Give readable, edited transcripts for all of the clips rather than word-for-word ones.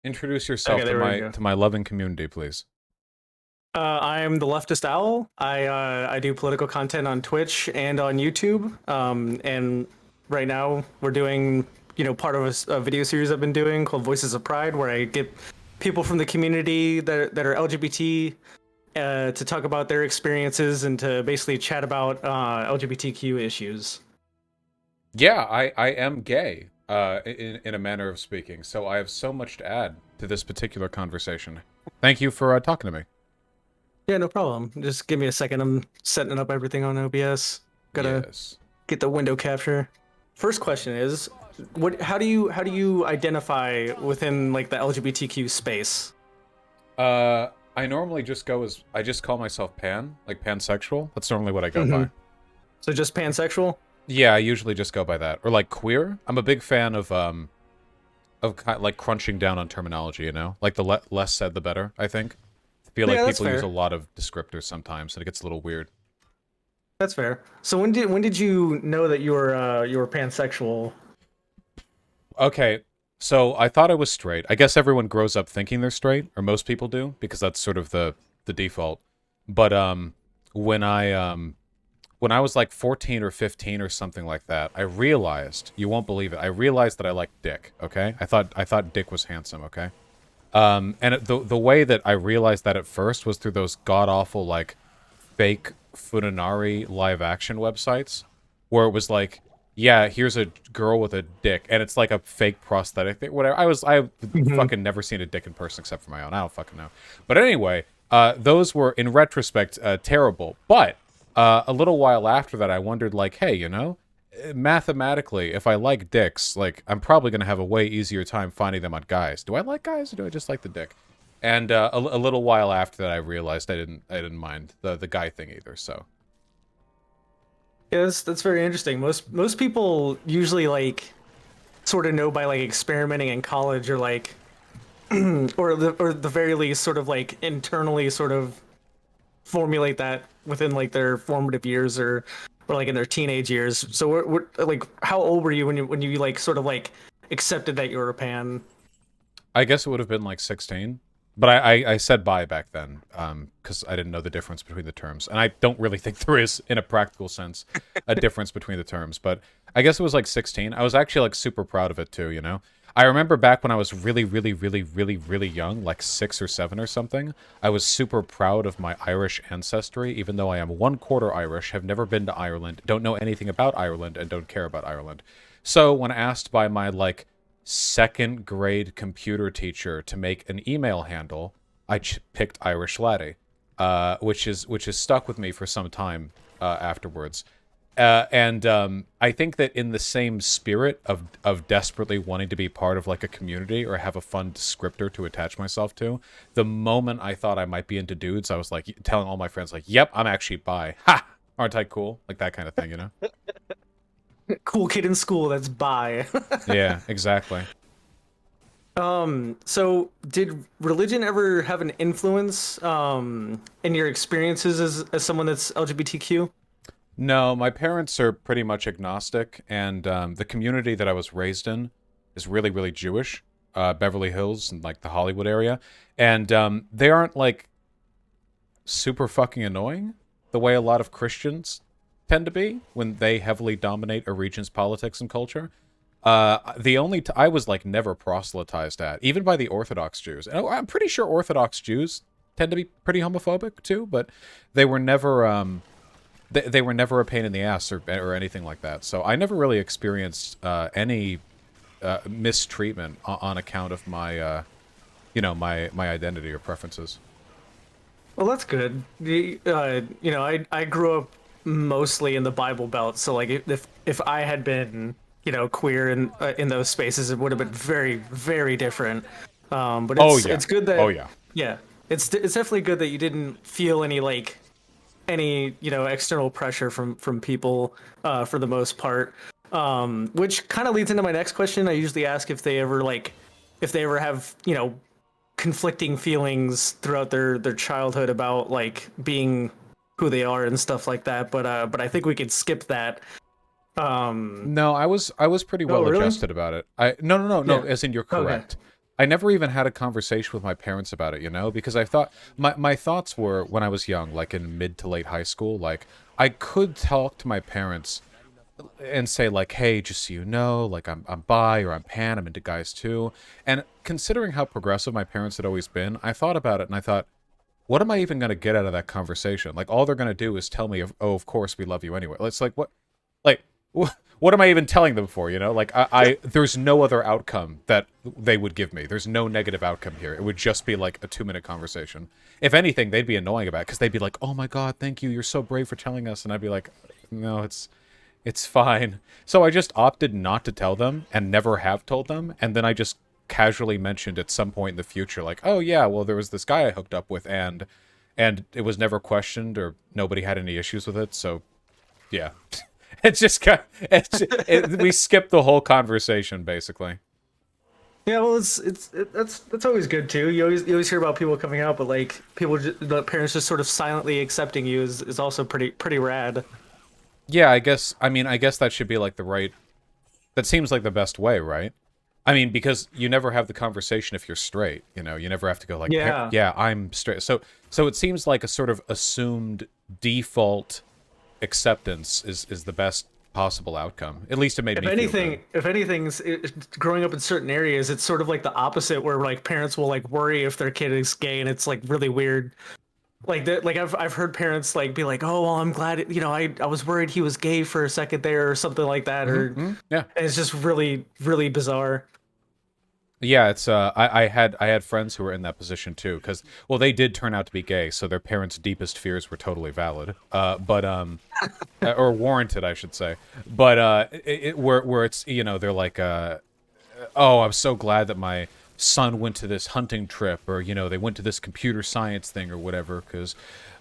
Introduce yourself to my loving community, please. I'm the Leftist Owl. I do political content on Twitch and on YouTube. And right now we're doing part of a video series I've been doing called Voices of Pride, where I get people from the community that are LGBT to talk about their experiences and to basically chat about LGBTQ issues. Yeah, I am gay, in a manner of speaking, so I have so much to add to this particular conversation. Thank you for talking to me. Yeah, no problem. Just give me a second. I'm setting up everything on OBS. Gotta get the window capture. First question is, how do you identify within like the LGBTQ space? I normally just I just call myself pan, like pansexual. That's normally what I go by. So just pansexual? Yeah, I usually just go by that. Or like queer. I'm a big fan of like crunching down on terminology, you know? Like the less said the better, I think. I feel like people use a lot of descriptors sometimes and it gets a little weird. That's fair. So when did you know that you were pansexual? Okay, so I thought I was straight. I guess everyone grows up thinking they're straight, or most people do, because that's sort of the default. But when I was like 14 or 15 or something like that, I realized, you won't believe it, I realized that I liked dick, okay? I thought dick was handsome, okay? And the way that I realized that at first was through those god-awful, like, fake Funanari live-action websites, where it was like, yeah, here's a girl with a dick, and it's like a fake prosthetic thing, whatever. I've fucking never seen a dick in person except for my own. I don't fucking know. But anyway, those were, in retrospect, terrible. But a little while after that, I wondered, like, hey, you know, mathematically, if I like dicks, like, I'm probably going to have a way easier time finding them on guys. Do I like guys, or do I just like the dick? And a little while after that, I realized I didn't mind the guy thing either, so... Yeah, that's very interesting. Most people usually like sort of know by like experimenting in college or like or the very least sort of like internally sort of formulate that within like their formative years or like in their teenage years. So we're like, how old were you when you like sort of like accepted that you were a pan? I guess it would have been like 16. But I said bi back then, because I didn't know the difference between the terms. And I don't really think there is, in a practical sense, a difference between the terms. But I guess it was like 16. I was actually like super proud of it too, you know? I remember back when I was really, really, really, really, really young, like 6 or 7 or something, I was super proud of my Irish ancestry, even though I am 1/4 Irish, have never been to Ireland, don't know anything about Ireland, and don't care about Ireland. So when asked by my, like, second grade computer teacher to make an email handle, I picked Irish Laddie, which is stuck with me for some time afterwards. And I think that in the same spirit of desperately wanting to be part of like a community or have a fun descriptor to attach myself to, the moment I thought I might be into dudes, I was like telling all my friends like, "Yep, I'm actually bi." Ha! Aren't I cool? Like that kind of thing, you know? Cool kid in school that's bi. Yeah, exactly. So did religion ever have an influence in your experiences as someone that's LGBTQ? No, my parents are pretty much agnostic, and the community that I was raised in is really, really Jewish. Beverly Hills and like the Hollywood area. And they aren't like super fucking annoying the way a lot of Christians tend to be when they heavily dominate a region's politics and culture. The only I was like never proselytized at, even by the Orthodox Jews. And I'm pretty sure Orthodox Jews tend to be pretty homophobic too, but they were never they were never a pain in the ass or anything like that. So I never really experienced any mistreatment on account of my you know, my identity or preferences. Well, that's good. I grew up mostly in the Bible Belt, so like if I had been queer in those spaces, it would have been very very different. But Oh yeah. it's good that Oh yeah. yeah, it's definitely good that you didn't feel any external pressure from people for the most part. Which kind of leads into my next question. I usually ask if they ever have conflicting feelings throughout their childhood about like being who they are and stuff like that. But I think we could skip that. Um, No, I was pretty oh well really? adjusted about it. No, Yeah. as in you're Okay. correct. I never even had a conversation with my parents about it, because I thought my thoughts were when I was young, like in mid to late high school, like I could talk to my parents and say like, "Hey, just so you know, like I'm bi or I'm pan, I'm into guys too." And considering how progressive my parents had always been, I thought about it and I thought, what am I even going to get out of that conversation? Like all they're going to do is tell me, "Oh, of course we love you anyway." It's like like what am I even telling them for? Like I there's no other outcome that they would give me. There's no negative outcome here. It would just be like a 2-minute conversation. If anything, they'd be annoying about it because they'd be like, "Oh my god, thank you. You're so brave for telling us." And I'd be like, "No, it's fine." So I just opted not to tell them and never have told them. And then I just casually mentioned at some point in the future, like, "Oh yeah, well there was this guy I hooked up with, and it was never questioned or nobody had any issues with it." So yeah. It's just we skipped the whole conversation basically. Yeah, well, that's always good too. You always hear about people coming out, but like the parents just sort of silently accepting you is also pretty rad. Yeah, I guess that should be like the right. That seems like the best way, right? I mean, because you never have the conversation if you're straight. You never have to go like, Yeah. "Yeah, I'm straight." So it seems like a sort of assumed default acceptance is the best possible outcome. At least it made If me feel good. anything, if anything's growing up in certain areas, it's sort of like the opposite, where like parents will like worry if their kid is gay, and it's like really weird. Like I've heard parents like be like, oh well, I'm glad I was worried he was gay for a second there or something like that, Yeah. and it's just really bizarre. Yeah, it's I had friends who were in that position too, because well, they did turn out to be gay, so their parents' deepest fears were totally valid, but or warranted, I should say. But where it's they're like, "Oh, I'm so glad that my son went to this hunting trip, or they went to this computer science thing or whatever, because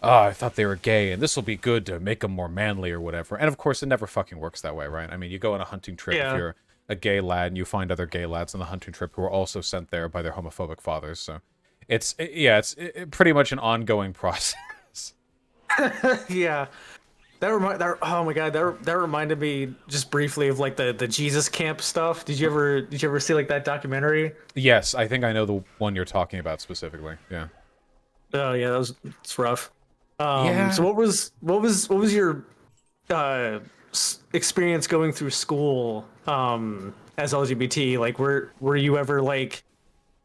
I thought they were gay, and this will be good to make them more manly or whatever." And of course, it never fucking works that way, right? I mean, you go on a hunting trip if Yeah. you're a gay lad, and you find other gay lads on the hunting trip who are also sent there by their homophobic fathers. So it's pretty much an ongoing process. Yeah. Oh my god, that reminded me just briefly of like the Jesus camp stuff. Did you ever see like that documentary? Yes, I think I know the one you're talking about specifically. Yeah. Oh yeah, it's rough. So Yeah. what was your experience going through school as LGBT? Like were you ever like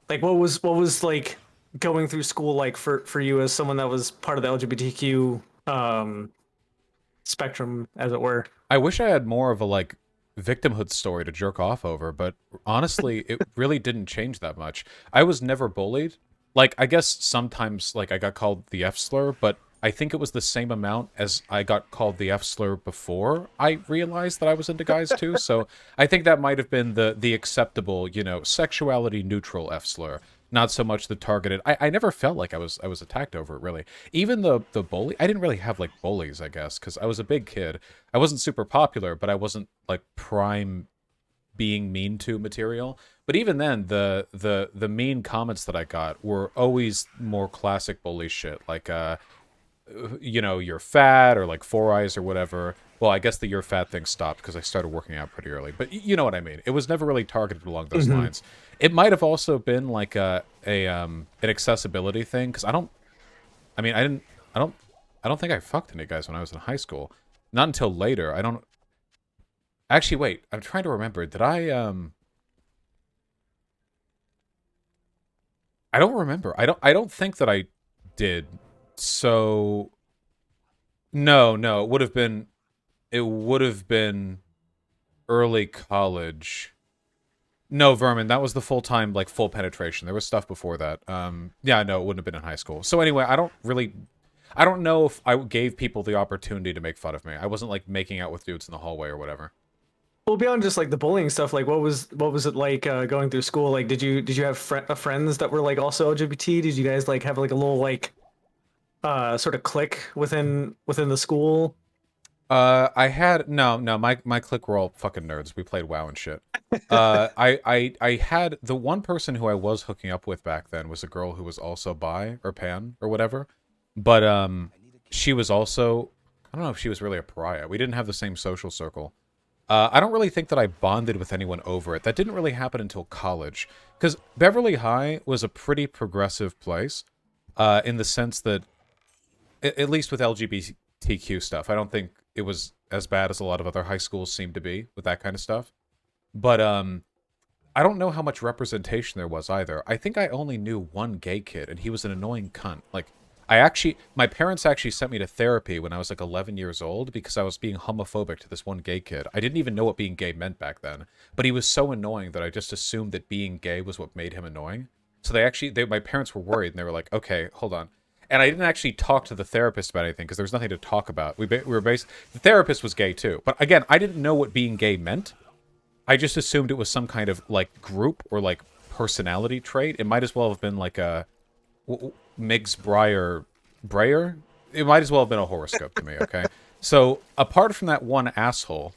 what was like going through school like for you as someone that was part of the LGBTQ spectrum, as it were? I wish I had more of a like victimhood story to jerk off over, but honestly, it really didn't change that much. I was never bullied. Like I guess sometimes like I got called the F slur, but I think it was the same amount as I got called the F slur before I realized that I was into guys too. So I think that might have been the acceptable, sexuality neutral F slur. Not so much the targeted. I never felt like I was attacked over it really. Even the bully, I didn't really have like bullies, I guess, because I was a big kid. I wasn't super popular, but I wasn't like prime being mean to material. But even then, the mean comments that I got were always more classic bully shit, like you're fat or like four eyes or whatever. Well, I guess the you're fat thing stopped because I started working out pretty early. But you know what I mean. It was never really targeted along those Hmm. lines. It might have also been like an accessibility thing because I don't. I mean, I don't. I don't think I fucked any guys when I was in high school. Not until later. I don't. Actually, wait. I'm trying to remember. Did I? I don't remember. I don't think that I did. So no, no. It would have been. It would have been early college. No, Vermin, that was the full time, like full penetration. There was stuff before that. Yeah, no, it wouldn't have been in high school. So anyway, I don't know if I gave people the opportunity to make fun of me. I wasn't like making out with dudes in the hallway or whatever. Well, beyond just like the bullying stuff, like what was it like going through school? Like, did you have friends that were like also LGBT? Did you guys like have like a little like sort of clique within the school? I had no, my clique were all fucking nerds. We played WoW and shit. I had the one person who I was hooking up with back then was a girl who was also bi or pan or whatever, but she was also, I don't know if she was really a pariah. We didn't have the same social circle. I don't really think that I bonded with anyone over it. That didn't really happen until college. Because Beverly High was a pretty progressive place, in the sense that, at least with LGBTQ stuff, I don't think it was as bad as a lot of other high schools seem to be with that kind of stuff. But I don't know how much representation there was either. I think I only knew one gay kid, and he was an annoying cunt. Like, my parents actually sent me to therapy when I was like 11 years old because I was being homophobic to this one gay kid. I didn't even know what being gay meant back then, but he was so annoying that I just assumed that being gay was what made him annoying. So my parents were worried, and they were like, okay, hold on. And I didn't actually talk to the therapist about anything because there was nothing to talk about. We were the therapist was gay too, but again, I didn't know what being gay meant. I just assumed it was some kind of like group or like personality trait. It might as well have been like a Miggs Breyer. It might as well have been a horoscope to me. Okay, so apart from that one asshole,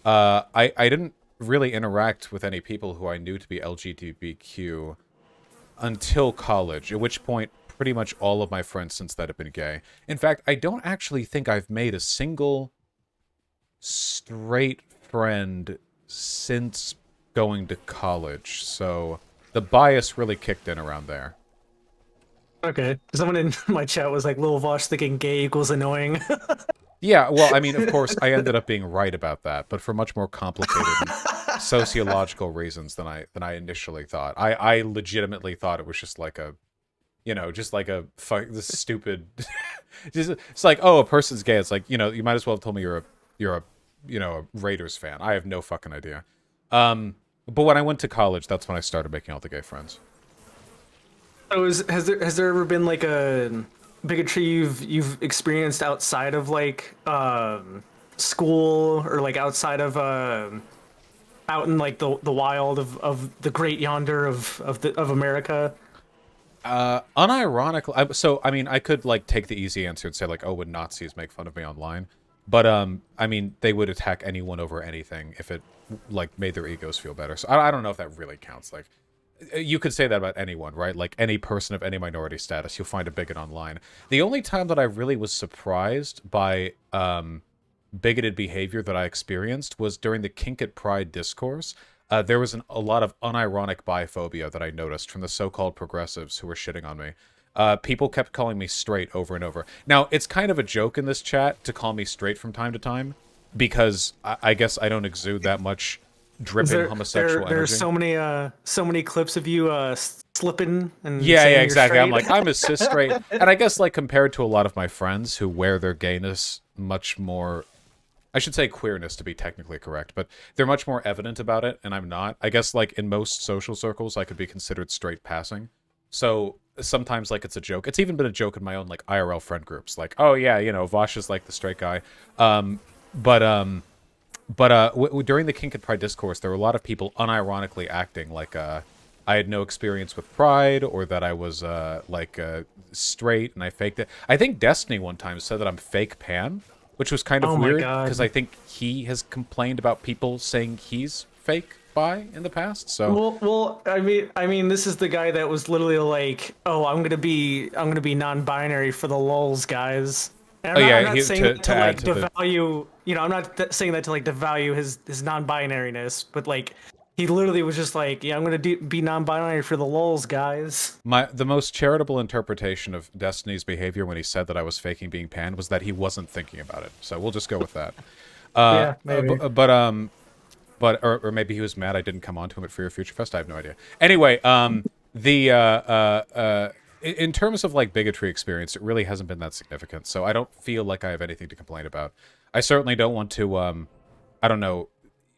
I didn't really interact with any people who I knew to be LGBTQ until college. At which point, pretty much all of my friends since that have been gay. In fact, I don't actually think I've made a single straight friend since going to college, so the bias really kicked in around there. Okay. Someone in my chat was like, "Lil Vaush thinking gay equals annoying." Yeah, well, I mean, of course, I ended up being right about that, but for much more complicated sociological reasons than I initially thought. I legitimately thought it was just like a, just like a this stupid. It's like, oh, a person's gay. It's like, you might as well have told me you're a a Raiders fan. I have no fucking idea. But when I went to college, that's when I started making all the gay friends. So has there ever been like a bigotry you've experienced outside of like school, or like outside of out in like the wild of the great yonder of America? Unironically, so I mean, I could like take the easy answer and say like, oh, would Nazis make fun of me online? But I mean, they would attack anyone over anything if it like made their egos feel better. So I don't know if that really counts. Like, you could say that about anyone, right? Like any person of any minority status, you'll find a bigot online. The only time that I really was surprised by bigoted behavior that I experienced was during the Kink at Pride discourse. There was a lot of unironic biphobia that I noticed from the so-called progressives who were shitting on me. People kept calling me straight over and over. Now, it's kind of a joke in this chat to call me straight from time to time, because I guess I don't exude that much dripping homosexual energy. There's so many clips of you slipping and yeah, saying exactly. you're I'm straight. like, I'm a cis straight. And I guess like compared to a lot of my friends who wear their gayness much more, I should say queerness to be technically correct, but they're much more evident about it, and I'm not. I guess like in most social circles, I could be considered straight passing. So sometimes like it's a joke. It's even been a joke in my own like IRL friend groups. Like, oh yeah, Vaush is like the straight guy. During the Kink and Pride discourse, there were a lot of people unironically acting like I had no experience with Pride, or that I was straight and I faked it. I think Destiny one time said that I'm fake pan, which was kind of Oh my weird God. because I think he has complained about people saying he's fake bi in the past. So I mean, this is the guy that was literally like, "Oh, I'm gonna be non-binary for the lulz, guys." And oh I'm yeah, not saying that to add like to the devalue, I'm not saying that to like devalue his non-binariness, but like he literally was just like, "Yeah, I'm gonna be non-binary for the lulz, guys." the most charitable interpretation of Destiny's behavior when he said that I was faking being pan was that he wasn't thinking about it. So we'll just go with that. Yeah, maybe. Or maybe he was mad I didn't come on to him at Fear Future Fest. I have no idea. Anyway, in terms of like bigotry experience, it really hasn't been that significant. So I don't feel like I have anything to complain about. I certainly don't want to, I don't know,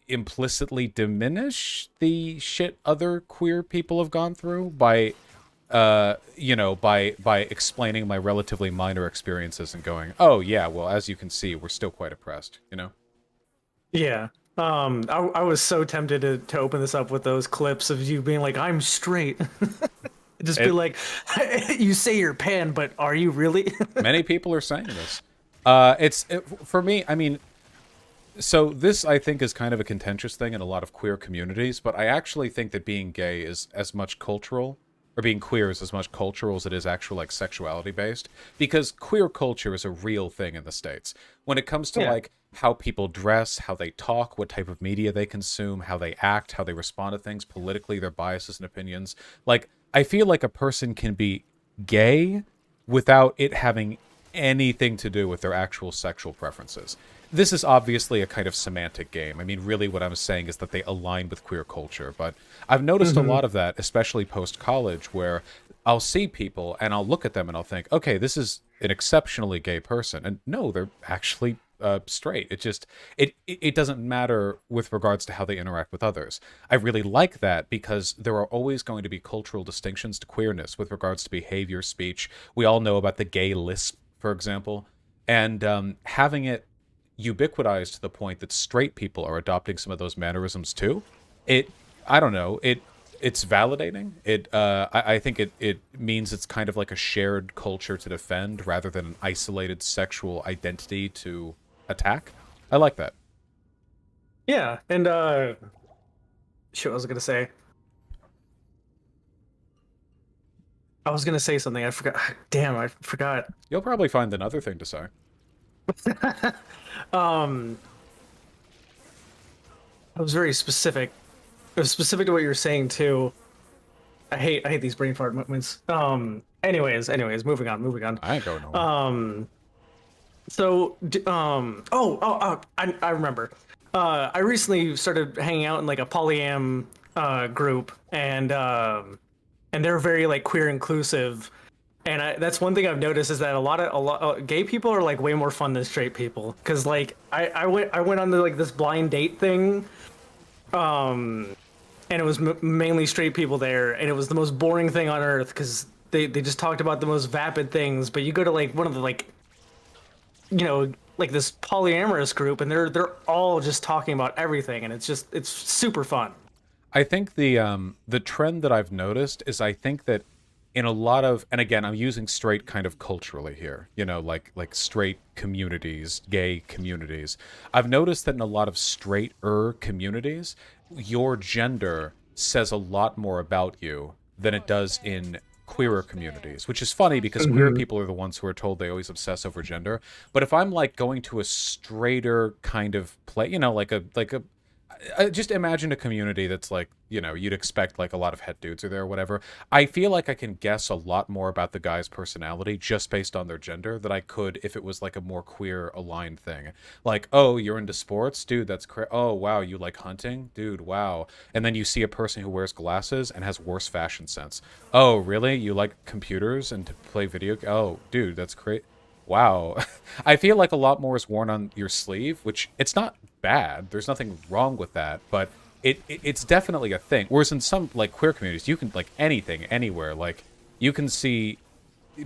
implicitly diminish the shit other queer people have gone through by by explaining my relatively minor experiences and going, oh yeah, well, as you can see, we're still quite oppressed, Yeah. I was so tempted to open this up with those clips of you being like, "I'm straight." Just be It, like, "You say you're pan, but are you really?" many people are saying this. For me, I mean, so this I think is kind of a contentious thing in a lot of queer communities, but I actually think that being gay is as much cultural, or being queer is as much cultural as it is actual like sexuality based, because queer culture is a real thing in the States. When it comes to Yeah. like how people dress, how they talk, what type of media they consume, how they act, how they respond to things politically, their biases and opinions. Like, I feel like a person can be gay without it having anything to do with their actual sexual preferences. This is obviously a kind of semantic game. I mean, really, what I'm saying is that they align with queer culture. But I've noticed a Hmm. lot of that, especially post college, where I'll see people and I'll look at them and I'll think, okay, this is an exceptionally gay person. And no, they're actually straight. It doesn't matter with regards to how they interact with others. I really like that because there are always going to be cultural distinctions to queerness with regards to behavior, speech. We all know about the gay lisp, for example, and having it ubiquitized to the point that straight people are adopting some of those mannerisms too. It, I don't know, it's validating. I think it means it's kind of like a shared culture to defend rather than an isolated sexual identity to attack. I like that. Yeah, and shit, what was I gonna say? I was gonna say something. I forgot. Damn, I forgot. You'll probably find another thing to say. um, I was very specific. It was specific to what you were saying too. I hate these brain fart moments. Anyways, moving on. I ain't going nowhere. Um, I remember. I recently started hanging out in like a polyam group, and they're very like queer inclusive. And that's one thing I've noticed is that a lot gay people are like way more fun than straight people. Cause like I went on to like this blind date thing, and it was mainly straight people there, and it was the most boring thing on earth because they just talked about the most vapid things. But you go to like one of the like like this polyamorous group, and they're all just talking about everything, and it's super fun. I think the trend that I've noticed is I think that in a lot of, and again I'm using straight kind of culturally here, like straight communities, gay communities. I've noticed that in a lot of straighter communities, your gender says a lot more about you than it does in queerer communities, which is funny because queer Hmm. people are the ones who are told they always obsess over gender. But if I'm like going to a straighter kind of play, like a just imagine a community that's like, you'd expect like a lot of het dudes are there or whatever. I feel like I can guess a lot more about the guy's personality just based on their gender than I could if it was like a more queer aligned thing. Like, oh, you're into sports, dude, oh wow, you like hunting, dude, wow. And then you see a person who wears glasses and has worse fashion sense. Oh really, you like computers and to play oh dude, that's great. Wow. I feel like a lot more is worn on your sleeve, which it's not bad. There's nothing wrong with that, but it's definitely a thing. Whereas in some like queer communities, you can like anything, anywhere. Like you can see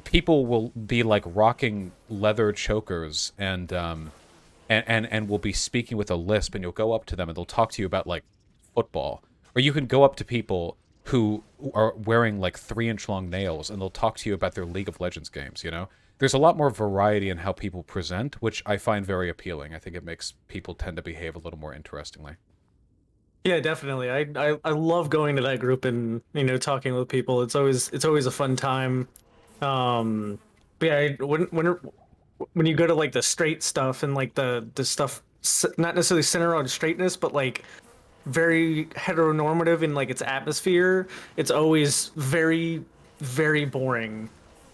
people will be like rocking leather chokers and will be speaking with a lisp, and you'll go up to them and they'll talk to you about like football. Or you can go up to people who are wearing like 3-inch long nails and they'll talk to you about their League of Legends games. There's a lot more variety in how people present, which I find very appealing. I think it makes people tend to behave a little more interestingly. Yeah, definitely. I love going to that group and talking with people. It's always a fun time. Um, but yeah, when you go to like the straight stuff and like the stuff not necessarily centered on straightness, but like very heteronormative in like its atmosphere, it's always very boring.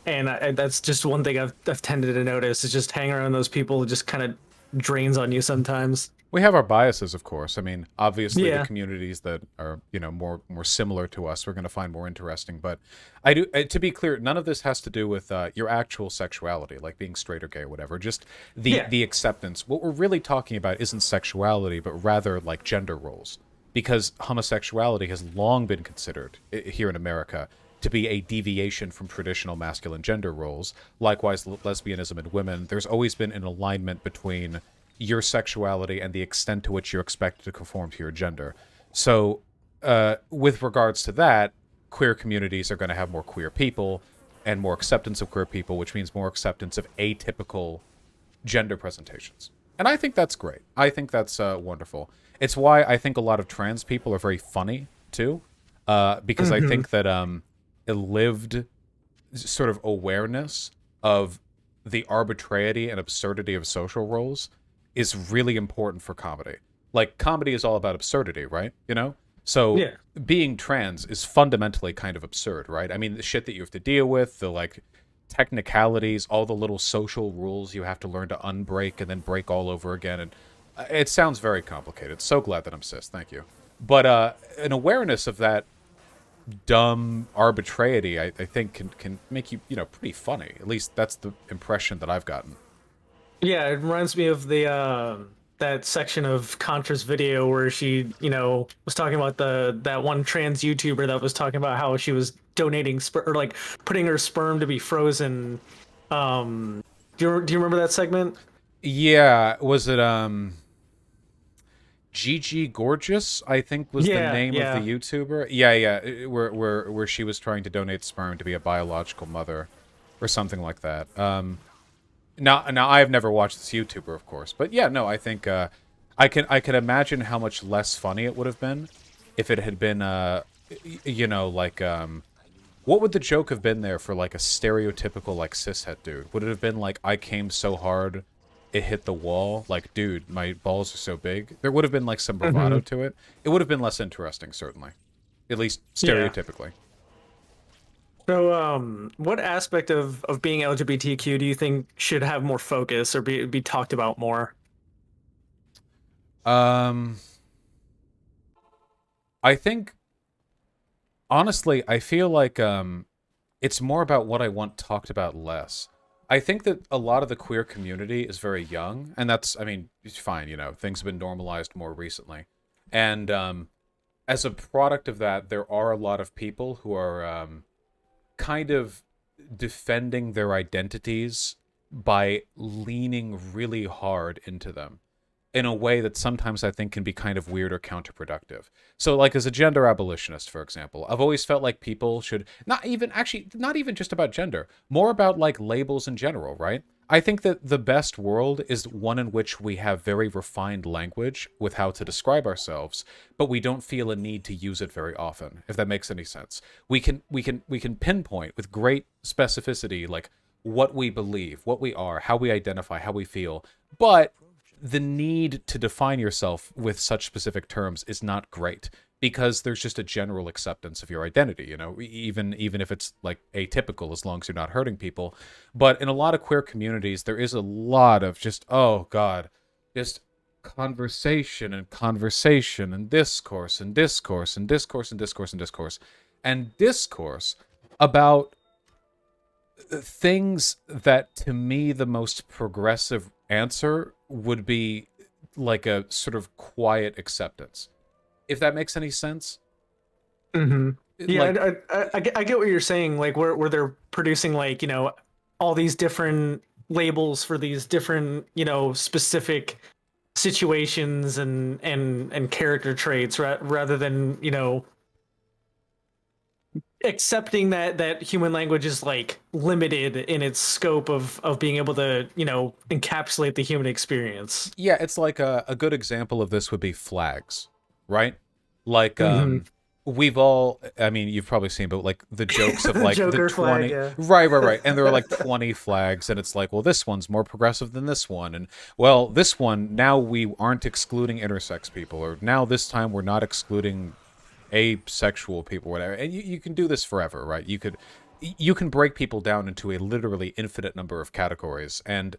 And that's just one thing I've tended to notice is just hanging around those people just kind of drains on you sometimes. We have our biases, of course. I mean, obviously, the Yeah. communities that are more similar to us, we're going to find more interesting. But I do, to be clear, none of this has to do with your actual sexuality, like being straight or gay or whatever. Just the Yeah. the acceptance. What we're really talking about isn't sexuality, but rather like gender roles, because homosexuality has long been considered here in America to be a deviation from traditional masculine gender roles. Likewise, lesbianism and women. There's always been an alignment between your sexuality and the extent to which you're expected to conform to your gender. So, with regards to that, queer communities are going to have more queer people and more acceptance of queer people, which means more acceptance of atypical gender presentations. And I think that's great. I think that's wonderful. It's why I think a lot of trans people are very funny too, because I Hmm. think that a lived sort of awareness of the arbitrariety and absurdity of social roles is really important for comedy. Like, comedy is all about absurdity, right? You know? So Yeah. being trans is fundamentally kind of absurd, right? I mean, the shit that you have to deal with, the like technicalities, all the little social rules you have to learn to unbreak and then break all over again. And it sounds very complicated. So glad that I'm cis. Thank you. But an awareness of that dumb arbitrariety, I think, can make you, pretty funny. At least that's the impression that I've gotten. Yeah, it reminds me of the that section of Contra's video where she, was talking about the that one trans YouTuber that was talking about how she was donating or like putting her sperm to be frozen. Do you remember that segment? Yeah, was it Gigi Gorgeous, I think was the Yeah, name of the yeah. YouTuber. Yeah, yeah, where she was trying to donate sperm to be a biological mother or something like that. Now I've never watched this YouTuber, of course, but yeah, no, I think I can imagine how much less funny it would have been if it had been like what would the joke have been there for like a stereotypical like cishet dude? Would it have been like, I came so hard it hit the wall? Like, dude, my balls are so big. There would have been like some bravado Hmm. to it. It would have been less interesting, certainly. At least Yeah. stereotypically. So, what aspect of being LGBTQ do you think should have more focus or be talked about more? Um I think, honestly, I feel like it's more about what I want talked about less. I think that a lot of the queer community is very young, and that's, I mean, it's fine, things have been normalized more recently. And as a product of that, there are a lot of people who are kind of defending their identities by leaning really hard into them in a way that sometimes I think can be kind of weird or counterproductive. So, like, as a gender abolitionist, for example, I've always felt like people should not even just about gender, more about like labels in general, right? I think that the best world is one in which we have very refined language with how to describe ourselves, but we don't feel a need to use it very often, if that makes any sense. We can pinpoint with great specificity like what we believe, what we are, how we identify, how we feel, but the need to define yourself with such specific terms is not great because there's just a general acceptance of your identity, even if it's like atypical, as long as you're not hurting people. But in a lot of queer communities there is a lot of just, oh god, just conversation and conversation and discourse and discourse and discourse and discourse and discourse and discourse about things that, to me, the most progressive answer would be like a sort of quiet acceptance, if that makes any sense. Hmm. Yeah, Like, I get what you're saying. Like where they're producing like all these different labels for these different specific situations and character traits rather than accepting that human language is like limited in its scope of being able to encapsulate the human experience. yeah, it's like a good example of this would be flags, right? Like, Hmm. we've all, I mean, you've probably seen, but like the jokes of The like the Joker flag, 20, yeah. right, and there are like 20 flags, and it's like, well, this one's more progressive than this one, and well, this one, now we aren't excluding intersex people, or now this time we're not excluding asexual people, whatever. And you can do this forever, right? You can break people down into a literally infinite number of categories, and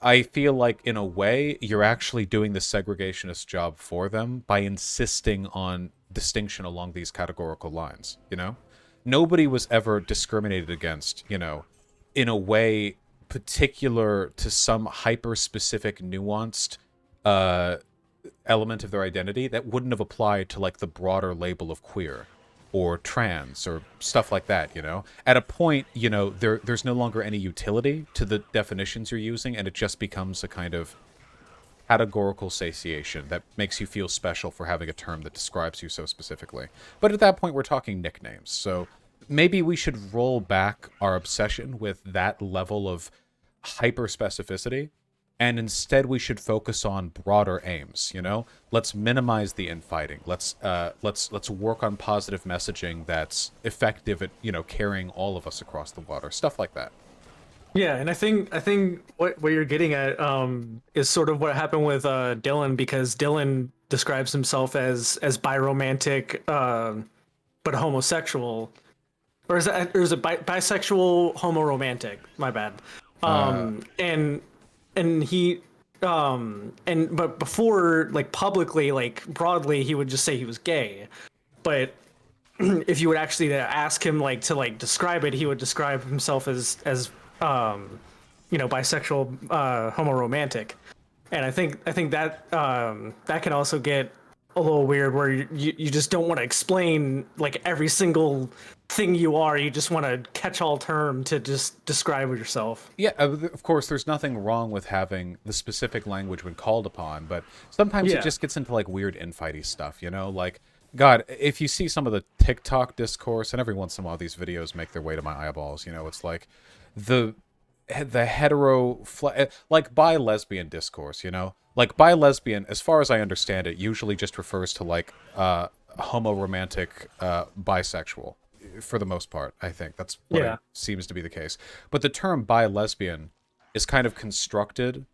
I feel like, in a way, you're actually doing the segregationist job for them by insisting on distinction along these categorical lines, Nobody was ever discriminated against, in a way particular to some hyper-specific, nuanced uh, element of their identity that wouldn't have applied to, like, the broader label of queer or trans or stuff like that. At a point, there's no longer any utility to the definitions you're using, and it just becomes a kind of categorical satiation that makes you feel special for having a term that describes you so specifically. But at that point, we're talking nicknames, so maybe we should roll back our obsession with that level of hyper specificity and instead we should focus on broader aims. Let's minimize the infighting. Let's work on positive messaging that's effective at carrying all of us across the water. Stuff like that. Yeah, and I think what you're getting at is sort of what happened with Dylan, because Dylan describes himself as biromantic but homosexual, or is it bisexual homoromantic? My bad. Uh, And he but before, like, publicly, like broadly, he would just say he was gay. But if you would actually ask him, like, to like describe it, he would describe himself as bisexual, homoromantic. And I think that that can also get a little weird, where you just don't want to explain like every single thing you are. You just want to catch all term to just describe yourself. yeah, of course, there's nothing wrong with having the specific language when called upon, but sometimes it Yeah. just gets into like weird infighty stuff, Like, God, if you see some of the TikTok discourse, and every once in a while these videos make their way to my eyeballs, it's like the like bi lesbian discourse, Like bi lesbian, as far as I understand it, usually just refers to like homoromantic bisexual for the most part. I think that's what it Yeah. seems to be the case. But the term bi lesbian is kind of constructed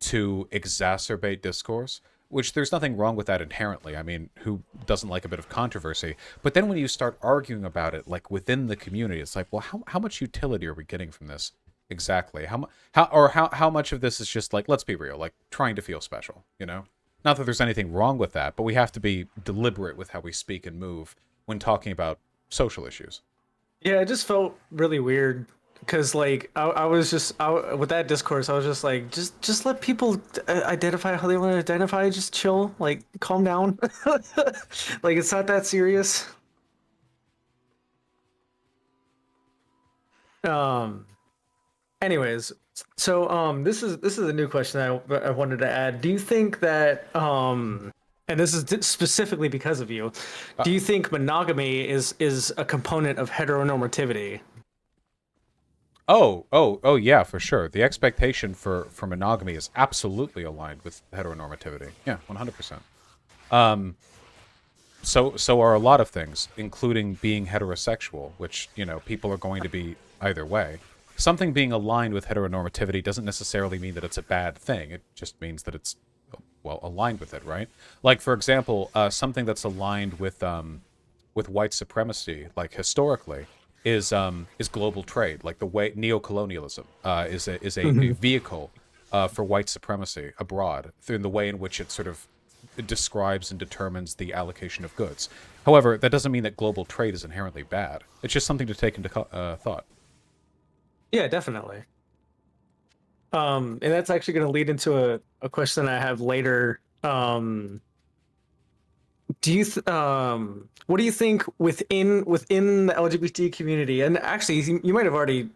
to exacerbate discourse, which there's nothing wrong with that inherently. I mean, who doesn't like a bit of controversy? But then when you start arguing about it, like within the community, it's like, well, how much utility are we getting from this exactly? How much of this is just like, let's be real, like trying to feel special, Not that there's anything wrong with that, but we have to be deliberate with how we speak and move when talking about social issues. Yeah, it just felt really weird, because like I was just with that discourse. I was just like, just let people identify how they want to identify. Just chill, like calm down. Like, it's not that serious. Um. Anyways, so this is a new question I wanted to add. Do you think that and this is specifically because of you, Uh, do you think monogamy is a component of heteronormativity? oh, yeah, for sure. The expectation for monogamy is absolutely aligned with heteronormativity. Yeah, 100%. So are a lot of things, including being heterosexual, which, people are going to be either way. Something being aligned with heteronormativity doesn't necessarily mean that it's a bad thing. It just means that it's, well, aligned with it, right? Like, for example, something that's aligned with white supremacy, like historically, is global trade. Like the way neocolonialism is a Hmm. vehicle for white supremacy abroad, through the way in which it sort of describes and determines the allocation of goods. However, that doesn't mean that global trade is inherently bad. It's just something to take into thought. Yeah, definitely. And that's actually going to lead into a question I have later. What do you think within the LGBT community? And actually, you might have already,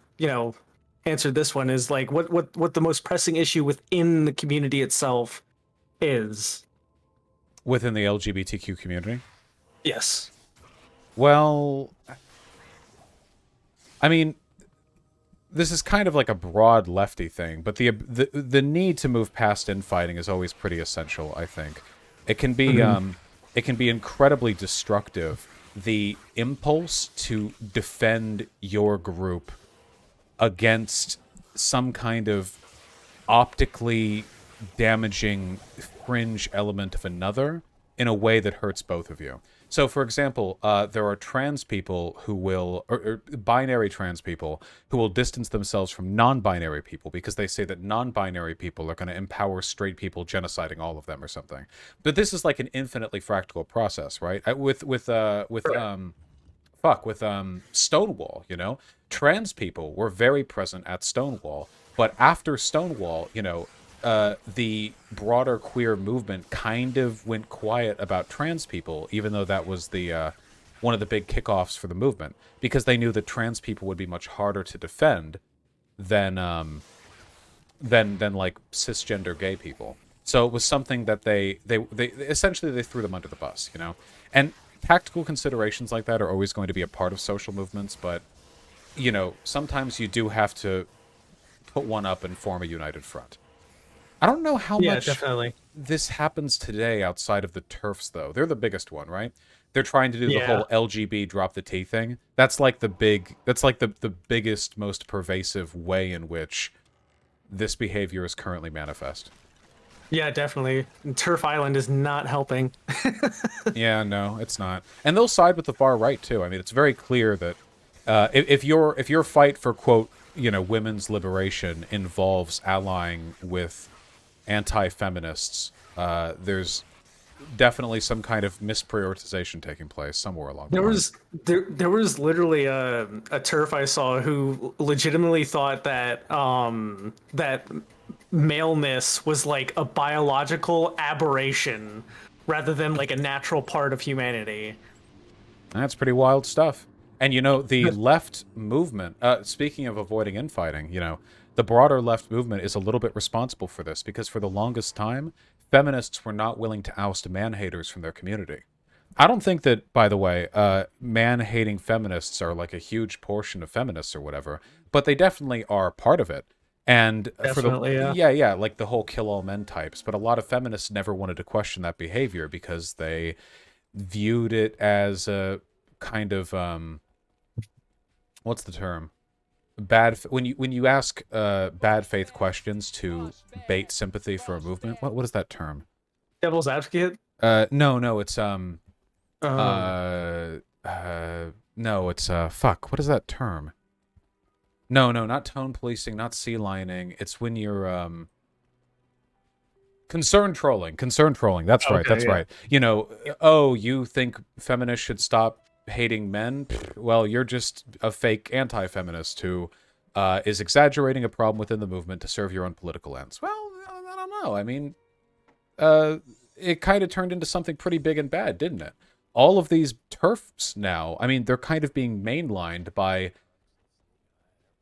answered this one. Is like, what the most pressing issue within the community itself is? Within the LGBTQ community? Yes. Well, I mean, this is kind of like a broad lefty thing, but the need to move past infighting is always pretty essential, I think. It can be Hmm. it can be incredibly destructive, the impulse to defend your group against some kind of optically damaging fringe element of another in a way that hurts both of you. So, for example, there are trans people who will, or binary trans people who will distance themselves from non-binary people because they say that non-binary people are going to empower straight people, genociding all of them or something. But this is like an infinitely fractal process, right? Correct. Stonewall, trans people were very present at Stonewall, but after Stonewall, the broader queer movement kind of went quiet about trans people, even though that was the one of the big kickoffs for the movement, because they knew that trans people would be much harder to defend than than like cisgender gay people. So it was something that they essentially they threw them under the bus. And tactical considerations like that are always going to be a part of social movements, but sometimes you do have to put one up and form a united front. I don't know how Yeah, much definitely. this happens today outside of the TERFs, though. They're the biggest one, right? They're trying to do the Yeah. whole LGB drop the T thing. That's like the big. That's like the biggest, most pervasive way in which this behavior is currently manifest. Yeah, definitely. And Turf Island is not helping. Yeah, no, it's not. And they'll side with the far right too. I mean, it's very clear that if your fight for quote women's liberation involves allying with anti-feminists, there's definitely some kind of misprioritization taking place somewhere along the There line. was there was literally a turf I saw who legitimately thought that that maleness was like a biological aberration rather than like a natural part of humanity. That's pretty wild stuff. And the left movement, speaking of avoiding infighting, the broader left movement is a little bit responsible for this because for the longest time, feminists were not willing to oust man-haters from their community. I don't think that, by the way, man-hating feminists are like a huge portion of feminists or whatever, but they definitely are part of it. And for the Definitely, yeah. yeah, like the whole kill all men types, but a lot of feminists never wanted to question that behavior because they viewed it as a kind of what's the term? When you ask bad faith questions to bait sympathy for a movement. What is that term? Devil's advocate. No, it's Um, uh no, it's fuck. What is that term? No, not tone policing, not sea lining. It's when you're concern trolling. Concern trolling. That's right. okay, That's yeah. right. Oh, you think feminists should stop hating men? Pfft, well, you're just a fake anti-feminist who is exaggerating a problem within the movement to serve your own political ends. Well, I don't know. I mean, uh, it kind of turned into something pretty big and bad, didn't it? All of these turfs now, I mean, they're kind of being mainlined by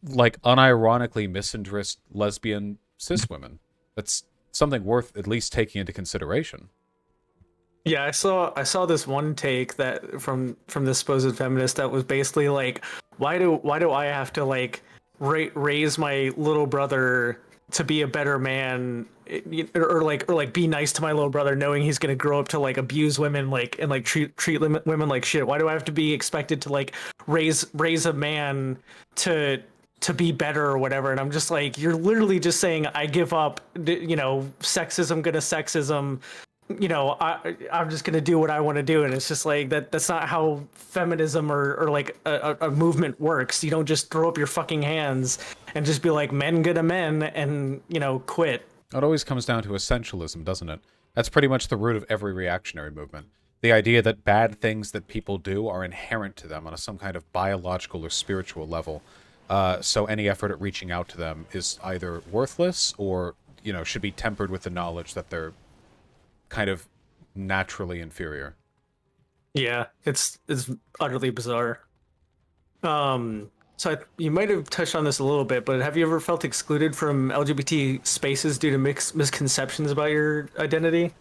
like unironically misandrist lesbian cis women. That's something worth at least taking into consideration. Yeah, I saw this one take that from this supposed feminist that was basically like, why do I have to like raise my little brother to be a better man, or like be nice to my little brother knowing he's gonna grow up to like abuse women like and like treat women like shit. Why do I have to be expected to like raise a man to to be better or whatever? And I'm just like, you're literally just saying I give up, sexism gonna sexism, I'm just gonna do what I want to do, and it's just like that's not how feminism or like a movement works. You don't just throw up your fucking hands and just be like men gonna men and quit. It always comes down to essentialism, doesn't it? That's pretty much the root of every reactionary movement. The idea that bad things that people do are inherent to them on some kind of biological or spiritual level. So any effort at reaching out to them is either worthless or, should be tempered with the knowledge that they're kind of naturally inferior. Yeah, it's utterly bizarre. So you might have touched on this a little bit, but have you ever felt excluded from LGBT spaces due to misconceptions about your identity?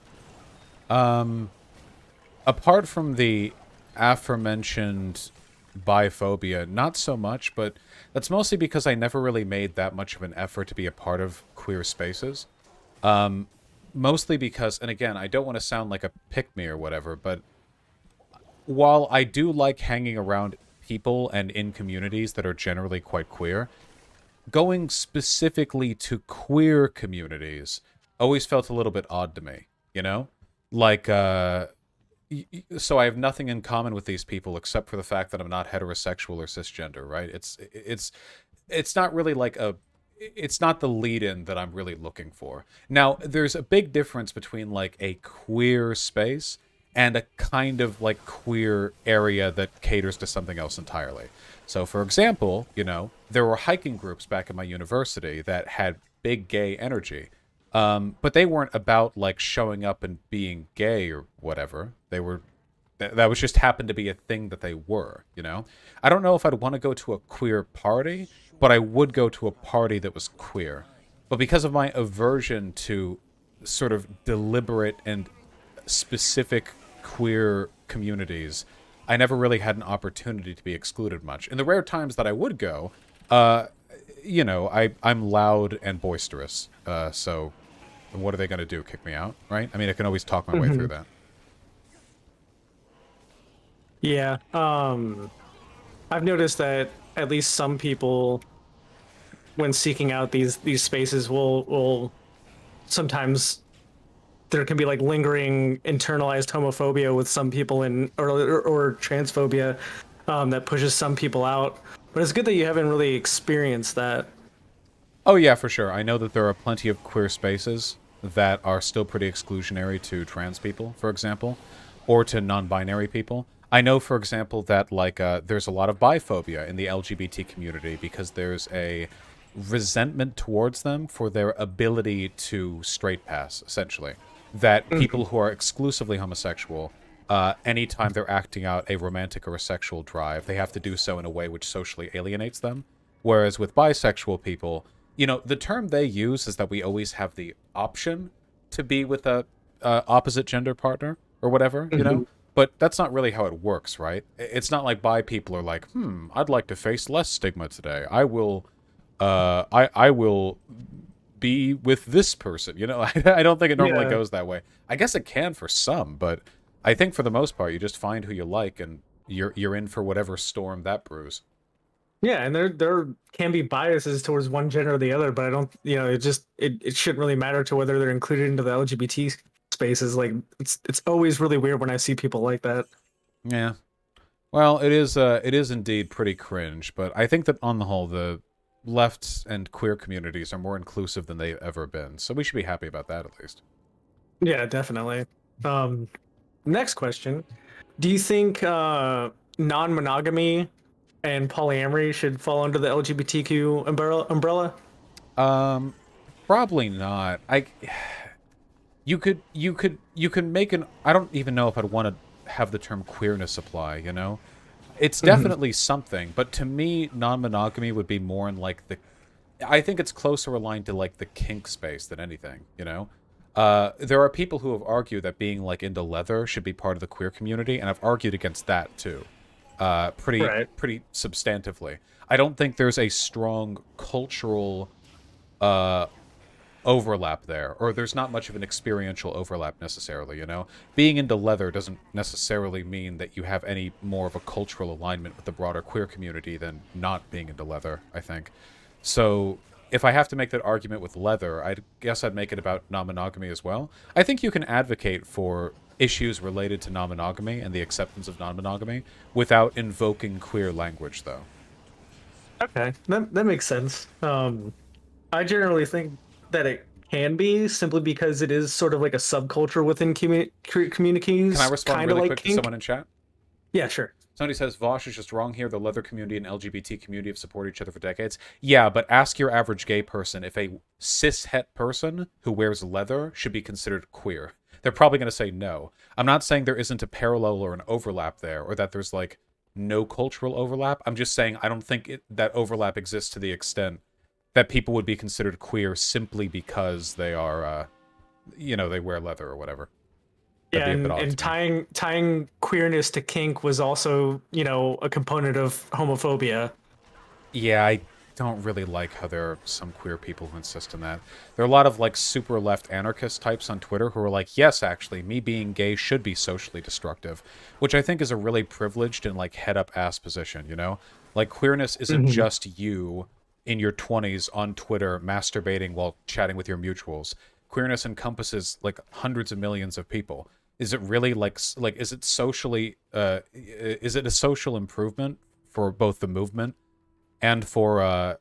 Apart from the aforementioned biphobia, not so much, but that's mostly because I never really made that much of an effort to be a part of queer spaces. Mostly because, and again, I don't want to sound like a pick-me or whatever, but while I do like hanging around people and in communities that are generally quite queer, going specifically to queer communities always felt a little bit odd to me, you know? Like, so I have nothing in common with these people except for the fact that I'm not heterosexual or cisgender, right? It's not really like it's not the lead-in that I'm really looking for. Now, there's a big difference between like a queer space and a kind of like queer area that caters to something else entirely. So, for example, there were hiking groups back at my university that had big gay energy. But they weren't about like showing up and being gay or whatever. They were that was just happened to be a thing that they were. I don't know if I'd want to go to a queer party, but I would go to a party that was queer. But because of my aversion to sort of deliberate and specific queer communities, I never really had an opportunity to be excluded much. In the rare times that I would go, I'm loud and boisterous. So And what are they going to do? Kick me out, right? I mean, I can always talk my way through Mhm. that. Yeah. I've noticed that at least some people, when seeking out these spaces, will sometimes there can be like lingering internalized homophobia with some people in or transphobia that pushes some people out. But it's good that you haven't really experienced that. Oh yeah, for sure. I know that there are plenty of queer spaces that are still pretty exclusionary to trans people, for example, or to non-binary people. I know, for example, that there's a lot of biphobia in the LGBT community because there's a resentment towards them for their ability to straight pass, essentially. That Mhm. people who are exclusively homosexual, anytime they're acting out a romantic or a sexual drive, they have to do so in a way which socially alienates them. Whereas with bisexual people, the term they use is that we always have the option to be with a opposite gender partner or whatever, Mhm. But that's not really how it works, right? It's not like bi people are like, I'd like to face less stigma today. I will be with this person. I don't think it normally Yeah. goes that way. I guess it can for some, but I think for the most part, you just find who you like, and you're in for whatever storm that brews. Yeah, and there can be biases towards one gender or the other, but I don't, it shouldn't really matter to whether they're included into the LGBT spaces. Like it's always really weird when I see people like that. Yeah. Well, it is indeed pretty cringe, but I think that on the whole, the left and queer communities are more inclusive than they've ever been. So we should be happy about that at least. Yeah, definitely. Um, Next question: do you think non-monogamy and polyamory should fall under the LGBTQ umbrella? Um, Probably not. You could make an. I don't even know if I'd want to have the term queerness apply. It's Hmm. definitely something, but to me, non-monogamy would be more in like the. I think it's closer aligned to like the kink space than anything. There are people who have argued that being like into leather should be part of the queer community, and I've argued against that too. Pretty Right. pretty substantively. I don't think there's a strong cultural uh overlap there, or there's not much of an experiential overlap necessarily. Being into leather doesn't necessarily mean that you have any more of a cultural alignment with the broader queer community than not being into leather, I think. So if I have to make that argument with leather, I guess I'd make it about non-monogamy as well. I think you can advocate for issues related to non-monogamy and the acceptance of non-monogamy without invoking queer language, though. Okay, that makes sense. I generally think that it can be simply because it is sort of like a subculture within Can I communities, respond kind of really like quick to someone kink. in chat? Yeah, sure. Somebody says Vaush is just wrong here. The leather community and LGBT community have supported each other for decades. Yeah, but ask your average gay person if a cishet person who wears leather should be considered queer. They're probably going to say no. I'm not saying there isn't a parallel or an overlap there, or that there's like no cultural overlap. I'm just saying I don't think that overlap exists to the extent that people would be considered queer simply because they are, they wear leather or whatever. That'd Yeah, be a bit odd and to me. tying queerness to kink was also, a component of homophobia. Yeah, I don't really like how there are some queer people who insist on that. There are a lot of like super left anarchist types on Twitter who are like, yes, actually, me being gay should be socially destructive, which I think is a really privileged and like head up ass position. Like queerness isn't Hmm. just you in your 20s on Twitter masturbating while chatting with your mutuals. Queerness encompasses like hundreds of millions of people. Is it really like is it socially is it a social improvement for both the movement and for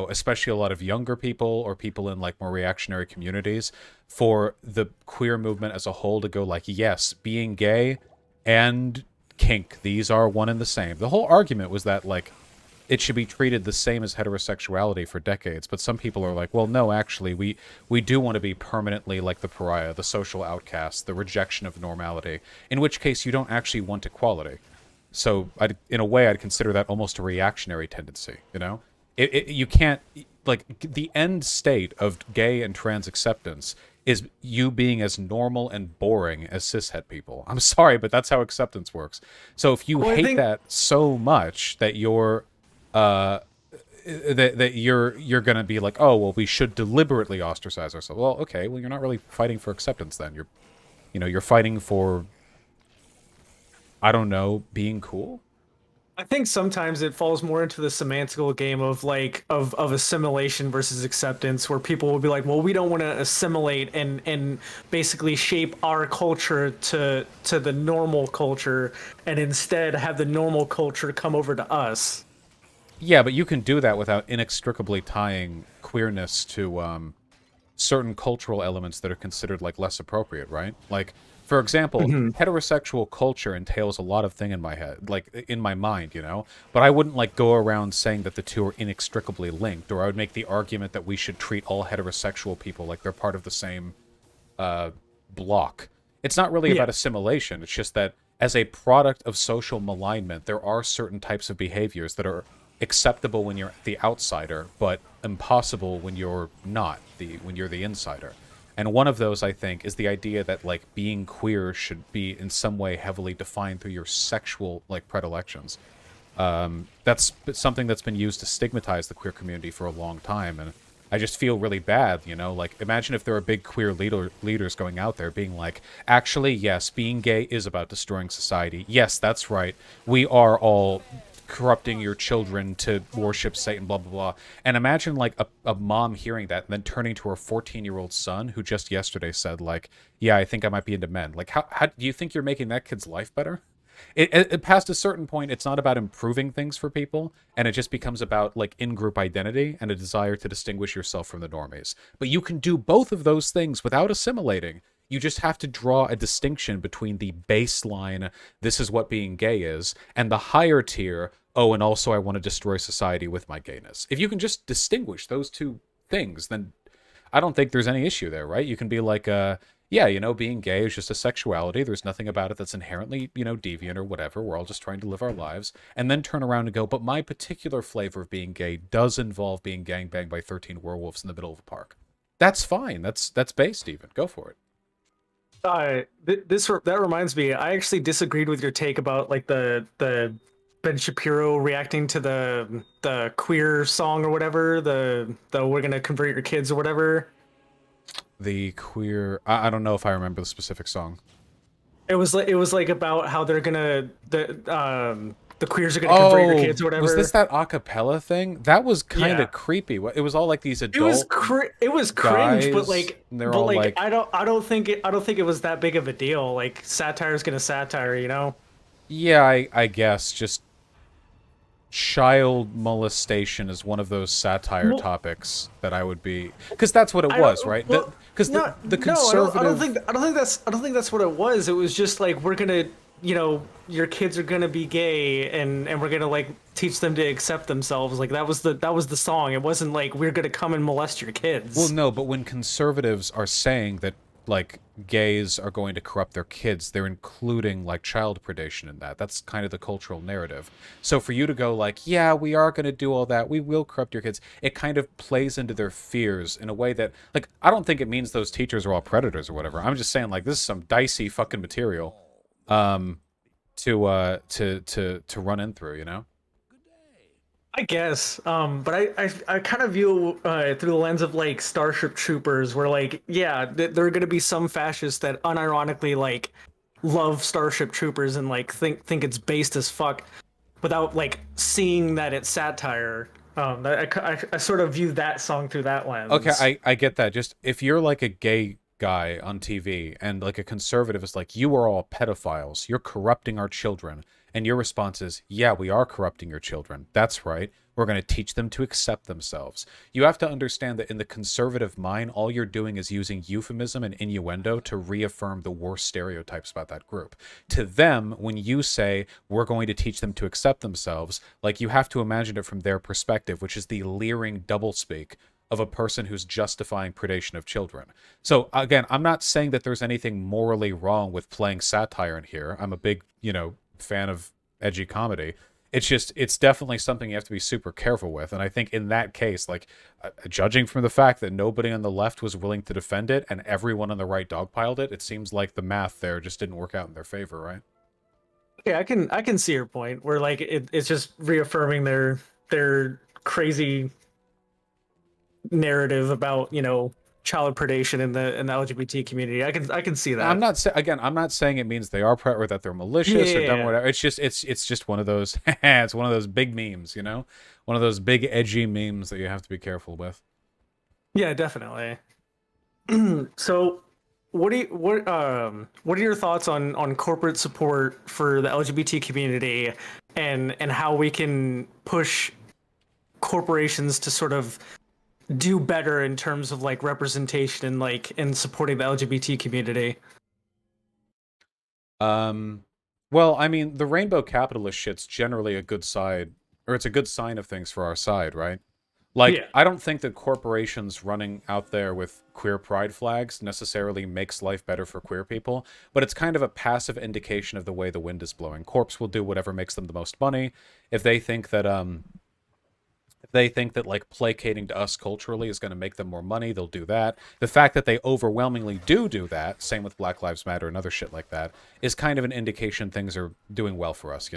especially a lot of younger people or people in like more reactionary communities, for the queer movement as a whole to go like, yes, being gay and kink, these are one and the same. The whole argument was that like it should be treated the same as heterosexuality for decades, but some people are like, well, no, actually, we do want to be permanently like the pariah, the social outcast, the rejection of normality, in which case you don't actually want equality. So, in a way, I'd consider that almost a reactionary tendency. You can't like the end state of gay and trans acceptance is you being as normal and boring as cishet people. I'm sorry, but that's how acceptance works. So if you Well, I hate think that so much that you're uh that you're gonna be like, oh well, we should deliberately ostracize ourselves. Well, okay, well you're not really fighting for acceptance then. You're fighting for, I don't know, being cool. I think sometimes it falls more into the semantical game of like of assimilation versus acceptance, where people will be like, "Well, we don't want to assimilate and basically shape our culture to the normal culture, and instead have the normal culture come over to us." Yeah, but you can do that without inextricably tying queerness to certain cultural elements that are considered like less appropriate, right? Like, for example, Hmm. heterosexual culture entails a lot of thing in my head, like in my mind, But I wouldn't like go around saying that the two are inextricably linked, or I would make the argument that we should treat all heterosexual people like they're part of the same uh, block. It's not really Yeah. about assimilation. It's just that as a product of social malignment, there are certain types of behaviors that are acceptable when you're the outsider, but impossible when you're not when you're the insider. And one of those, I think, is the idea that like being queer should be in some way heavily defined through your sexual like predilections. That's something that's been used to stigmatize the queer community for a long time, and I just feel really bad, Like, imagine if there were big queer leaders going out there being like, actually, yes, being gay is about destroying society. Yes, that's right. We are all corrupting your children to worship Satan, blah, blah, blah. And imagine, like, a mom hearing that and then turning to her 14-year-old son who just yesterday said, like, yeah, I think I might be into men. Like, how do you think you're making that kid's life better? It past a certain point, it's not about improving things for people, and it just becomes about like in-group identity and a desire to distinguish yourself from the normies. But you can do both of those things without assimilating. You just have to draw a distinction between the baseline, this is what being gay is, and the higher tier, oh, and also I want to destroy society with my gayness. If you can just distinguish those two things, then I don't think there's any issue there, right? You can be like, yeah, being gay is just a sexuality. There's nothing about it that's inherently, deviant or whatever. We're all just trying to live our lives. And then turn around and go, but my particular flavor of being gay does involve being gangbanged by 13 werewolves in the middle of a park. That's fine. That's based even. Go for it. That reminds me. I actually disagreed with your take about like the Ben Shapiro reacting to the queer song or whatever. The we're gonna convert your kids or whatever. The queer. I don't know if I remember the specific song. It was like about how they're gonna the queers are gonna convert your Oh, kids or was this whatever. that acapella thing? That was kind Yeah. of creepy. It was all like these adult It was cringe, but guys, like and they're all like, I don't think it was that big of a deal. Like satire's gonna satire, you know? yeah, I guess just child molestation is one of those satire Well, topics that I would be, because that's what it I was, don't. right? Well, Because no, the no, I don't conservative think. I don't think that's what it was. It was just like we're gonna, your kids are gonna be gay, and we're gonna like teach them to accept themselves. Like that was the song. It wasn't like we're gonna come and molest your well, kids. no, but when conservatives are saying that like gays are going to corrupt their kids, they're including like child predation in that. That's kind of the cultural narrative. So for you to go like, yeah, we are going to do all that, we will corrupt your kids, it kind of plays into their fears in a way that, like, I don't think it means those teachers are all predators or whatever. I'm just saying like this is some dicey fucking material um to run in through, I guess, but I kind of view through the lens of like Starship Troopers, where like, yeah, there are gonna be some fascists that unironically like love Starship Troopers and like think it's based as fuck, without like seeing that it's satire. I sort of view that song through that Okay, lens. I get that. Just if you're like a gay guy on TV and like a conservative is like, you are all pedophiles, you're corrupting our children. And your response is, yeah, we are corrupting your children. That's right. We're going to teach them to accept themselves. You have to understand that in the conservative mind, all you're doing is using euphemism and innuendo to reaffirm the worst stereotypes about that group. To them, when you say, we're going to teach them to accept themselves, like you have to imagine it from their perspective, which is the leering doublespeak of a person who's justifying predation of children. So again, I'm not saying that there's anything morally wrong with playing satire in here. I'm a big, fan of edgy comedy. It's just it's definitely something you have to be super careful with. And I think in that case, like judging from the fact that nobody on the left was willing to defend it and everyone on the right dogpiled it, it seems like the math there just didn't work out in their favor, right? Yeah, I can see your point where like it's just reaffirming their crazy narrative about child predation in the LGBT community. I can see I'm that. not again. I'm not saying it means they are or that they're malicious or dumb or Yeah, whatever. It's just one of those. It's one of those big memes, one of those big edgy memes that you have to be careful with. yeah, definitely. So, what are your thoughts on corporate support for the LGBT community, and how we can push corporations to sort of do better in terms of like representation and like in supporting the LGBT community? Um, well, I mean, the rainbow capitalist shit's generally a good side, or it's a good sign of things for our side, right? Like, Yeah, I don't think that corporations running out there with queer pride flags necessarily makes life better for queer people, but it's kind of a passive indication of the way the wind is blowing. Corps will do whatever makes them the most money. If they think that like placating to us culturally is going to make them more money, they'll do that. The fact that they overwhelmingly do that, same with Black Lives Matter and other shit like that, is kind of an indication things are doing well for us.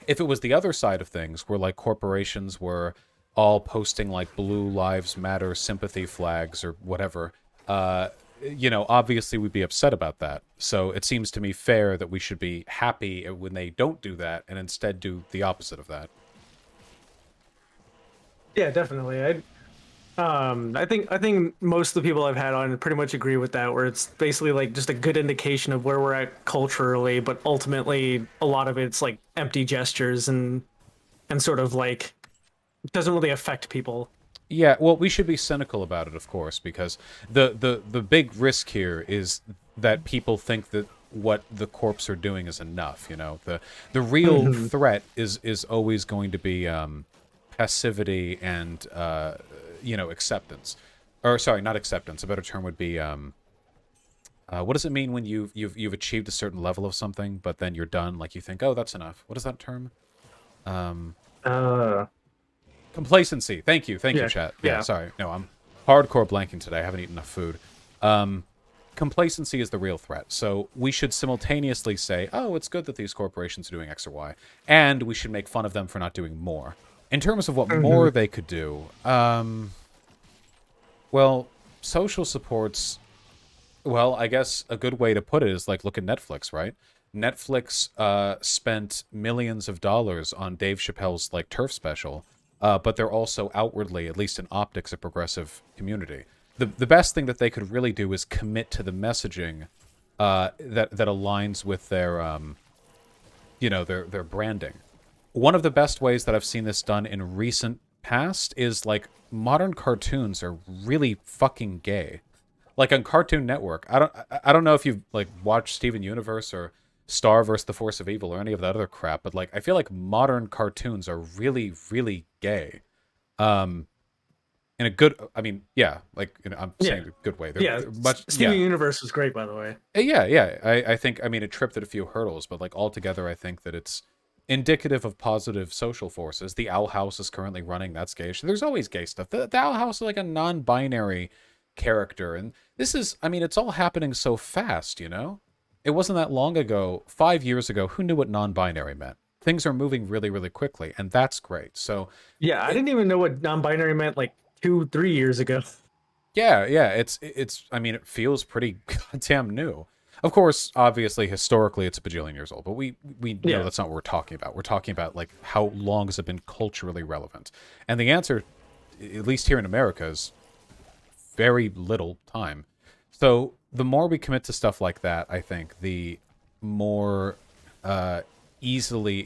If it was the other side of things, where like corporations were all posting like Blue Lives Matter sympathy flags or whatever, obviously we'd be upset about that. So it seems to me fair that we should be happy when they don't do that and instead do the opposite of that. yeah, definitely. I think most of the people I've had on pretty much agree with that, where it's basically like just a good indication of where we're at culturally, but ultimately a lot of it's like empty gestures and sort of like it doesn't really affect people. Yeah, well, we should be cynical about it, of course, because the big risk here is that people think that what the corps are doing is enough. The real Hmm. threat is always going to be passivity and acceptance, or sorry, not acceptance. A better term would be what does it mean when you've achieved a certain level of something, but then you're done? Like you think, oh, that's enough. What is that term? Um, Uh, Complacency. Thank you, yeah, chat. Yeah, yeah, sorry. No, I'm hardcore blanking today. I haven't eaten enough food. Um, Complacency is the real threat. So we should simultaneously say, oh, it's good that these corporations are doing X or Y, and we should make fun of them for not doing more. In terms of what hmm more they could do, well, social supports. Well, I guess a good way to put it is like look at Netflix, right? Netflix spent millions of dollars on Dave Chappelle's like Turf special, but they're also outwardly, at least in optics, a progressive community. The best thing that they could really do is commit to the messaging that aligns with their branding. One of the best ways that I've seen this done in recent past is like modern cartoons are really fucking gay. Like on Cartoon Network, I don't know if you've like watched Steven Universe or Star vs. the Force of Evil or any of that other crap, but like I feel like modern cartoons are really really gay. Um in a good, I mean, yeah, like I'm yeah, saying a good way. yeah. They're much, Steven yeah. Universe was great, by the way. Yeah. I think, I mean, it tripped at a few hurdles, but like altogether I think that it's indicative of positive social forces. The Owl House is currently running, that's gay. There's always gay stuff. The Owl House is like a non-binary character, and this is, I mean, it's all happening so fast. It wasn't that long ago, 5 years ago, who knew what non-binary meant? Things are moving really really quickly, and that's great. So Yeah, I it, didn't even know what non-binary meant like 2, 3 years ago. yeah, it's I mean, it feels pretty goddamn new. Of course, obviously, historically, it's a bajillion years old, but we know Yeah, that's not what we're talking about. We're talking about like how long has it been culturally relevant, and the answer, at least here in America, is very little time. So the more we commit to stuff like that, I think the more uh, easily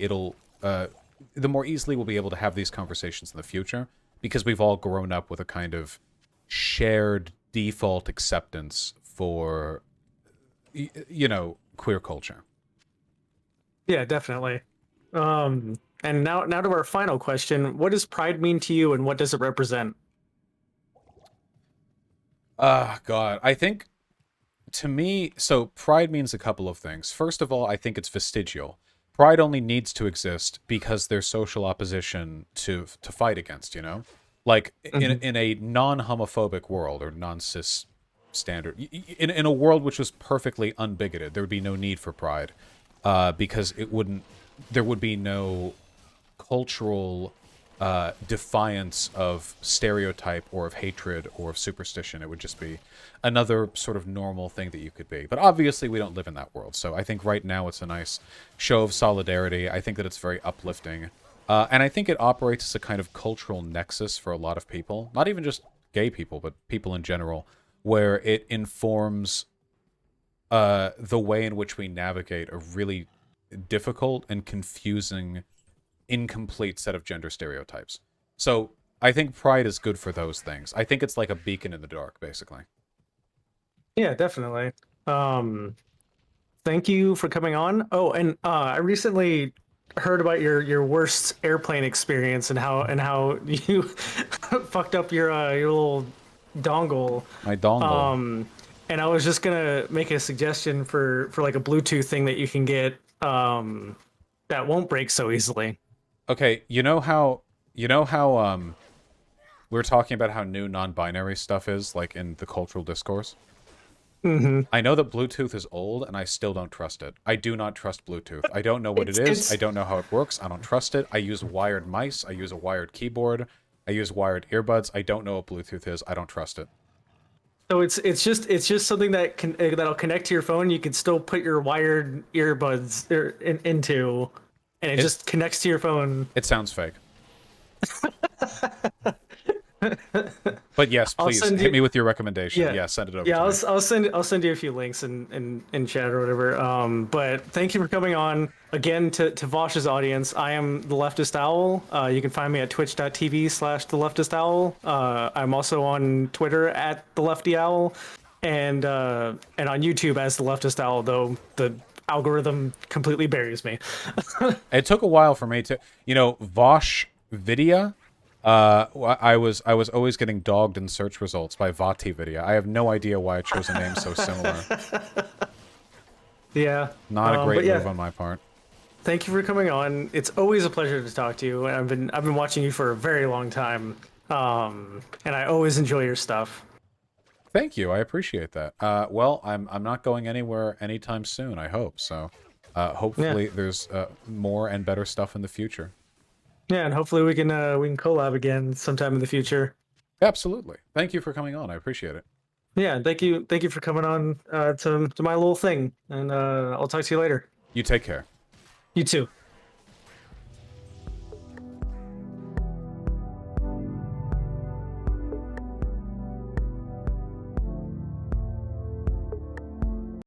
the more easily we'll be able to have these conversations in the future because we've all grown up with a kind of shared default acceptance for queer culture. yeah, definitely. And now to our final question: what does pride mean to you, and what does it represent? God, I think to me, so pride means a couple of things. First of all, I think it's vestigial. Pride only needs to exist because there's social opposition to fight against. Like Hmm. in a non-homophobic world or non-cis standard, in a world which was perfectly unbigoted, there would be no need for pride, because there would be no cultural defiance of stereotype or of hatred or of superstition. It would just be another sort of normal thing that you could be. But obviously, we don't live in that world. So I think right now it's a nice show of solidarity. I think that it's very uplifting. And I think it operates as a kind of cultural nexus for a lot of people, not even just gay people, but people in general, where it informs the way in which we navigate a really difficult and confusing, incomplete set of gender stereotypes. So I think Pride is good for those things. I think it's like a beacon in the dark, basically. Yeah, definitely. Thank you for coming on. Oh, and I recently heard about your worst airplane experience and how you fucked up your little dongle. My dongle. And I was just gonna make a suggestion for like a Bluetooth thing that you can get that won't break so easily. Okay, we were talking about how new non-binary stuff is, like in the cultural discourse. Mm-hmm. I know that Bluetooth is old, and I still don't trust it. I do not trust Bluetooth. I don't know what it is. I don't know how it works. I don't trust it. I use wired mice. I use a wired keyboard. I use wired earbuds. I don't know what Bluetooth is. I don't trust it. So it's just something that can that'll connect to your phone. You can still put your wired earbuds into, and it just connects to your phone. It sounds fake. But yes, please hit me with your recommendation. Yeah, send it over. Yeah, to me. I'll send you a few links in chat or whatever. But thank you for coming on again to Vaush's audience. I am the Leftist Owl. You can find me at twitch.tv/theleftistowl. I'm also on Twitter at the Lefty Owl, and on YouTube as the Leftist Owl. Though the algorithm completely buries me. It took a while for me to, Vaush Vidya. I was always getting dogged in search results by Vati Vidya. I have no idea why I chose a name so similar. Yeah, Not a great move on my part. Thank you for coming on. It's always a pleasure to talk to you. I've been watching you for a very long time, and I always enjoy your stuff. Thank you. I appreciate that. Well, I'm not going anywhere anytime soon. I hope so. Hopefully, there's more and better stuff in the future. Yeah, and hopefully we can collab again sometime in the future. Absolutely. Thank you for coming on. I appreciate it. Yeah, thank you for coming on to my little thing, and I'll talk to you later. You take care. You too.